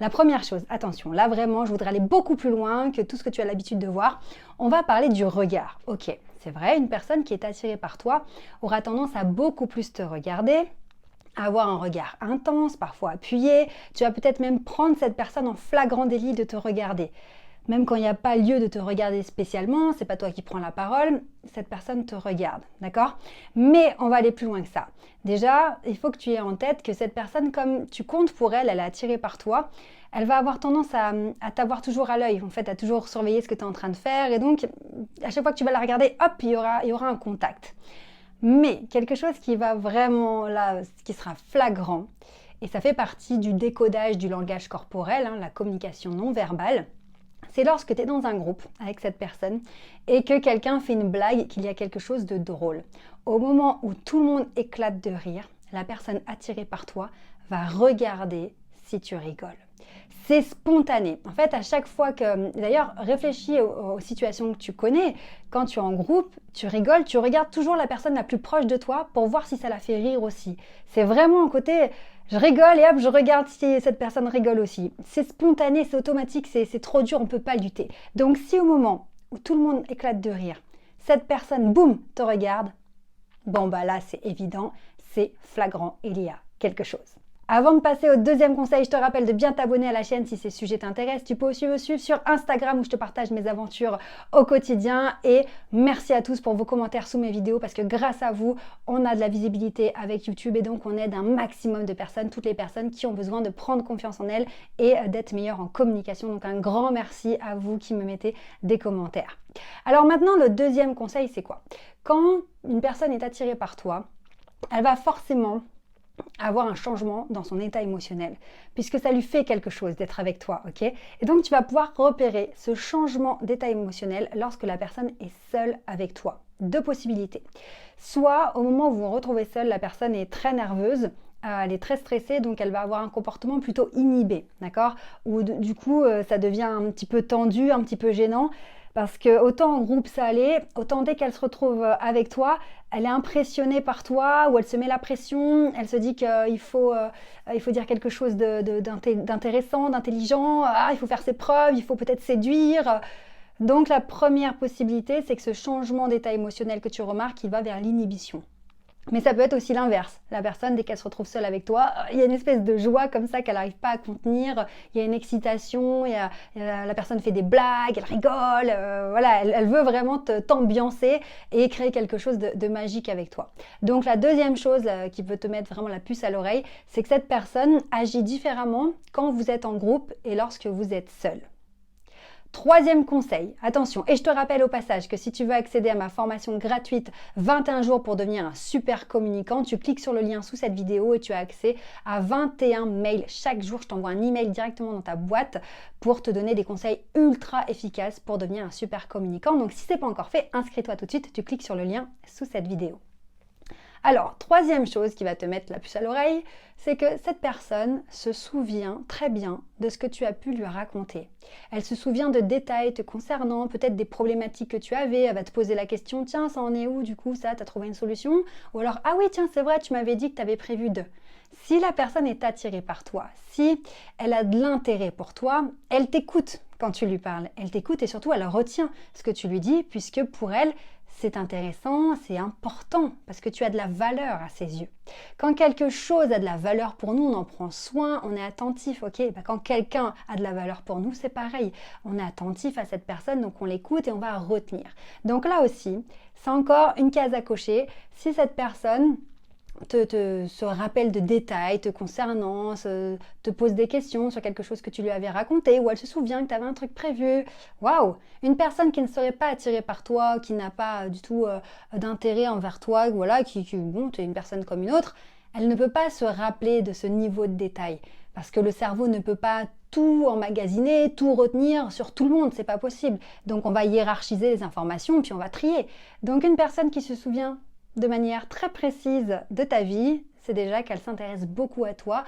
La première chose, attention, là vraiment, je voudrais aller beaucoup plus loin que tout ce que tu as l'habitude de voir. On va parler du regard. Ok, c'est vrai, une personne qui est attirée par toi aura tendance à beaucoup plus te regarder, à avoir un regard intense, parfois appuyé. Tu vas peut-être même prendre cette personne en flagrant délit de te regarder. Même quand il n'y a pas lieu de te regarder spécialement, c'est pas toi qui prends la parole, cette personne te regarde, d'accord? Mais on va aller plus loin que ça. Déjà, il faut que tu aies en tête que cette personne, comme tu comptes pour elle, elle est attirée par toi, elle va avoir tendance à t'avoir toujours à l'œil, en fait, à toujours surveiller ce que tu es en train de faire. Et donc, à chaque fois que tu vas la regarder, hop, il y aura un contact. Mais quelque chose qui va vraiment, là, qui sera flagrant, et ça fait partie du décodage du langage corporel, la communication non verbale, c'est lorsque tu es dans un groupe avec cette personne et que quelqu'un fait une blague, qu'il y a quelque chose de drôle. Au moment où tout le monde éclate de rire, la personne attirée par toi va regarder si tu rigoles. C'est spontané. En fait, à chaque fois que... D'ailleurs, réfléchis aux situations que tu connais. Quand tu es en groupe, tu rigoles, tu regardes toujours la personne la plus proche de toi pour voir si ça la fait rire aussi. C'est vraiment un côté... Je rigole et hop, je regarde si cette personne rigole aussi. C'est spontané, c'est automatique, c'est trop dur, on ne peut pas lutter. Donc si au moment où tout le monde éclate de rire, cette personne, boum, te regarde, bon bah là c'est évident, c'est flagrant, il y a quelque chose. Avant de passer au deuxième conseil, je te rappelle de bien t'abonner à la chaîne si ces sujets t'intéressent. Tu peux aussi me suivre sur Instagram où je te partage mes aventures au quotidien. Et merci à tous pour vos commentaires sous mes vidéos parce que grâce à vous, on a de la visibilité avec YouTube et donc on aide un maximum de personnes, toutes les personnes qui ont besoin de prendre confiance en elles et d'être meilleures en communication. Donc un grand merci à vous qui me mettez des commentaires. Alors maintenant, le deuxième conseil, c'est quoi? Quand une personne est attirée par toi, elle va forcément avoir un changement dans son état émotionnel, puisque ça lui fait quelque chose d'être avec toi, ok? Et donc tu vas pouvoir repérer ce changement d'état émotionnel lorsque la personne est seule avec toi. Deux possibilités. Soit au moment où vous vous retrouvez seul, la personne est très nerveuse, elle est très stressée, donc elle va avoir un comportement plutôt inhibé, d'accord? Ou du coup, ça devient un petit peu tendu, un petit peu gênant. Parce que autant en groupe ça allait, autant dès qu'elle se retrouve avec toi, elle est impressionnée par toi ou elle se met la pression, elle se dit qu'il faut dire quelque chose d'intéressant, d'intelligent, il faut faire ses preuves, il faut peut-être séduire. Donc la première possibilité, c'est que ce changement d'état émotionnel que tu remarques, il va vers l'inhibition. Mais ça peut être aussi l'inverse. La personne, dès qu'elle se retrouve seule avec toi, il y a une espèce de joie comme ça qu'elle n'arrive pas à contenir. Il y a une excitation, la personne fait des blagues, elle rigole. Voilà, elle veut vraiment t'ambiancer et créer quelque chose de magique avec toi. Donc la deuxième chose qui peut te mettre vraiment la puce à l'oreille, c'est que cette personne agit différemment quand vous êtes en groupe et lorsque vous êtes seul. Troisième conseil, attention, et je te rappelle au passage que si tu veux accéder à ma formation gratuite 21 jours pour devenir un super communicant, tu cliques sur le lien sous cette vidéo et tu as accès à 21 mails. Chaque jour, je t'envoie un email directement dans ta boîte pour te donner des conseils ultra efficaces pour devenir un super communicant. Donc si ce n'est pas encore fait, inscris-toi tout de suite, tu cliques sur le lien sous cette vidéo. Alors, troisième chose qui va te mettre la puce à l'oreille, c'est que cette personne se souvient très bien de ce que tu as pu lui raconter. Elle se souvient de détails te concernant, peut-être des problématiques que tu avais, elle va te poser la question, tiens, ça en est où du coup, ça, t'as trouvé une solution? Ou alors, ah oui, tiens, c'est vrai, tu m'avais dit que tu avais prévu de... Si la personne est attirée par toi, si elle a de l'intérêt pour toi, elle t'écoute quand tu lui parles. Elle t'écoute et surtout, elle retient ce que tu lui dis puisque pour elle, c'est intéressant, c'est important parce que tu as de la valeur à ses yeux. Quand quelque chose a de la valeur pour nous, on en prend soin, on est attentif, ok? Quand quelqu'un a de la valeur pour nous, c'est pareil. On est attentif à cette personne, donc on l'écoute et on va retenir. Donc là aussi, c'est encore une case à cocher. Si cette personne se rappelle de détails te concernant, te pose des questions sur quelque chose que tu lui avais raconté, ou elle se souvient que tu avais un truc prévu. Waouh! Une personne qui ne serait pas attirée par toi, qui n'a pas du tout d'intérêt envers toi, voilà, bon, tu es une personne comme une autre, elle ne peut pas se rappeler de ce niveau de détail. Parce que le cerveau ne peut pas tout emmagasiner, tout retenir sur tout le monde, c'est pas possible. Donc on va hiérarchiser les informations, puis on va trier. Donc une personne qui se souvient de manière très précise de ta vie, c'est déjà qu'elle s'intéresse beaucoup à toi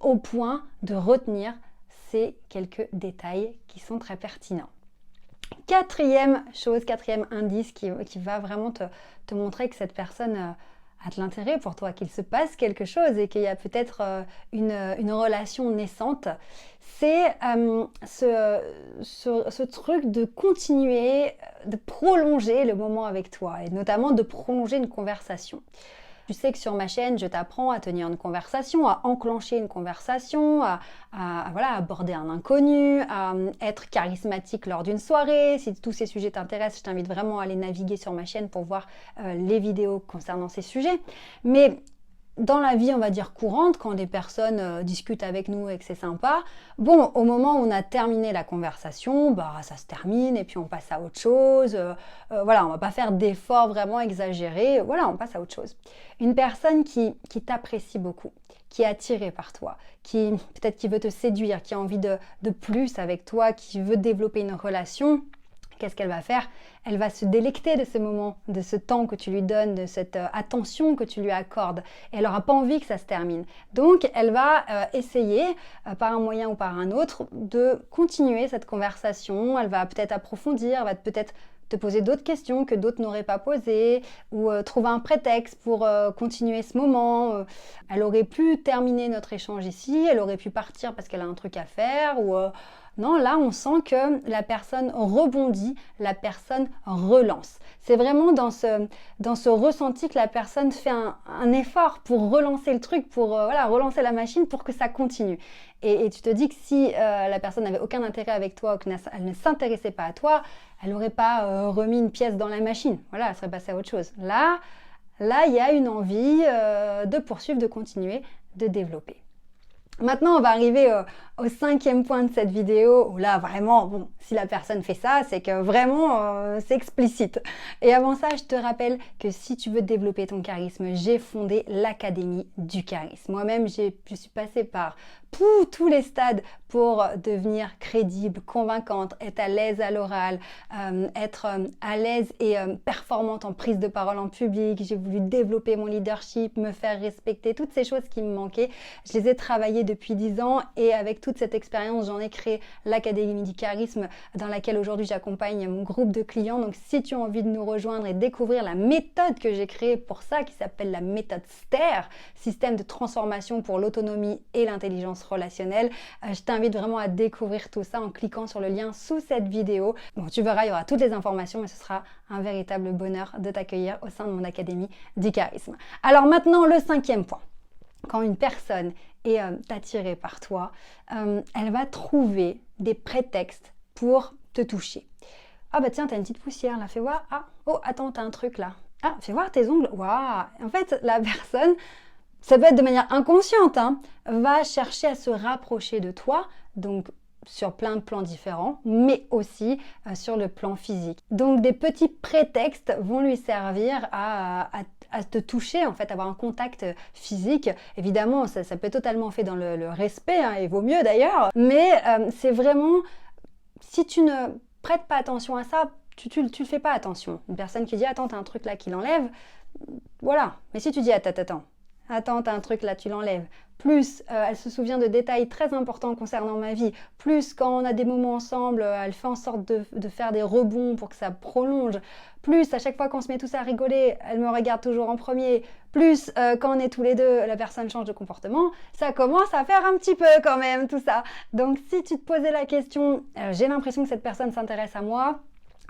au point de retenir ces quelques détails qui sont très pertinents. Quatrième chose, quatrième indice qui va vraiment te montrer que cette personne a de l'intérêt pour toi, qu'il se passe quelque chose et qu'il y a peut-être une relation naissante, c'est ce truc de continuer, de prolonger le moment avec toi et notamment de prolonger une conversation. Tu sais que sur ma chaîne, je t'apprends à tenir une conversation, à enclencher une conversation, voilà, aborder un inconnu, à être charismatique lors d'une soirée. Si tous ces sujets t'intéressent, je t'invite vraiment à aller naviguer sur ma chaîne pour voir les vidéos concernant ces sujets. Mais dans la vie, on va dire courante, quand des personnes discutent avec nous et que c'est sympa, bon, au moment où on a terminé la conversation, bah ça se termine et puis on passe à autre chose. Voilà, on va pas faire d'efforts vraiment exagérés. Voilà, on passe à autre chose. Une personne qui t'apprécie beaucoup, qui est attirée par toi, qui peut-être qui veut te séduire, qui a envie de plus avec toi, qui veut développer une relation, qu'est-ce qu'elle va faire? Elle va se délecter de ce moment, de ce temps que tu lui donnes, de cette attention que tu lui accordes. Et elle n'aura pas envie que ça se termine. Donc, elle va essayer, par un moyen ou par un autre, de continuer cette conversation. Elle va peut-être approfondir, elle va peut-être te poser d'autres questions que d'autres n'auraient pas posées, ou trouver un prétexte pour continuer ce moment. Elle aurait pu terminer notre échange ici, elle aurait pu partir parce qu'elle a un truc à faire, ou... non, là, on sent que la personne rebondit, la personne relance. C'est vraiment dans ce ressenti que la personne fait un effort pour relancer le truc, pour voilà, relancer la machine pour que ça continue. Et tu te dis que si la personne n'avait aucun intérêt avec toi ou qu'elle ne s'intéressait pas à toi, elle n'aurait pas remis une pièce dans la machine. Voilà, elle serait passée à autre chose. Là, il y a une envie de poursuivre, de continuer, de développer. Maintenant, on va arriver au 5e point de cette vidéo où là, vraiment, bon, si la personne fait ça, c'est que vraiment, c'est explicite. Et avant ça, je te rappelle que si tu veux développer ton charisme, j'ai fondé l'Académie du charisme. Moi-même, je suis passée par tous les stades pour devenir crédible, convaincante, être à l'aise à l'oral, être à l'aise et performante en prise de parole en public. J'ai voulu développer mon leadership, me faire respecter, toutes ces choses qui me manquaient. Je les ai travaillées depuis 10 ans et avec toute cette expérience, j'en ai créé l'Académie du charisme dans laquelle aujourd'hui j'accompagne mon groupe de clients. Donc si tu as envie de nous rejoindre et découvrir la méthode que j'ai créée pour ça, qui s'appelle la méthode STAIR, système de transformation pour l'autonomie et l'intelligence relationnelle, je t'invite vraiment à découvrir tout ça en cliquant sur le lien sous cette vidéo. Bon, tu verras, il y aura toutes les informations, mais ce sera un véritable bonheur de t'accueillir au sein de mon Académie du charisme. Alors maintenant, le 5e point. Quand une personne est attirée par toi, elle va trouver des prétextes pour te toucher. Ah bah tiens, t'as une petite poussière là, fais voir. Ah, oh, attends, t'as un truc là. Ah, fais voir tes ongles. Waouh. En fait, la personne, ça peut être de manière inconsciente, hein, va chercher à se rapprocher de toi, donc sur plein de plans différents, mais aussi sur le plan physique. Donc des petits prétextes vont lui servir à te toucher, en fait, avoir un contact physique. Évidemment, ça peut être totalement fait dans le respect, hein, et vaut mieux d'ailleurs, mais c'est vraiment, si tu ne prêtes pas attention à ça, tu le fais pas attention. Une personne qui dit « Attends, t'as un truc là qui l'enlève », voilà. Mais si tu dis « Attends, t'as un truc là, tu l'enlèves », plus elle se souvient de détails très importants concernant ma vie, plus quand on a des moments ensemble, elle fait en sorte de faire des rebonds pour que ça prolonge, plus à chaque fois qu'on se met tous à rigoler, elle me regarde toujours en premier, plus quand on est tous les deux, la personne change de comportement, ça commence à faire un petit peu quand même tout ça. Donc si tu te posais la question, j'ai l'impression que cette personne s'intéresse à moi,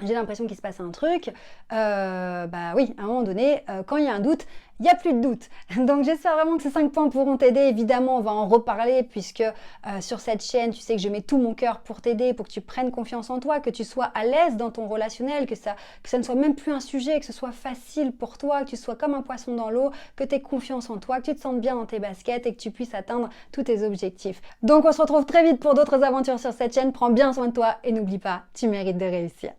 j'ai l'impression qu'il se passe un truc, bah oui, à un moment donné, quand il y a un doute, il n'y a plus de doute. Donc j'espère vraiment que ces 5 points pourront t'aider. Évidemment, on va en reparler puisque sur cette chaîne, tu sais que je mets tout mon cœur pour t'aider, pour que tu prennes confiance en toi, que tu sois à l'aise dans ton relationnel, que ça ne soit même plus un sujet, que ce soit facile pour toi, que tu sois comme un poisson dans l'eau, que tu aies confiance en toi, que tu te sentes bien dans tes baskets et que tu puisses atteindre tous tes objectifs. Donc on se retrouve très vite pour d'autres aventures sur cette chaîne. Prends bien soin de toi et n'oublie pas, tu mérites de réussir.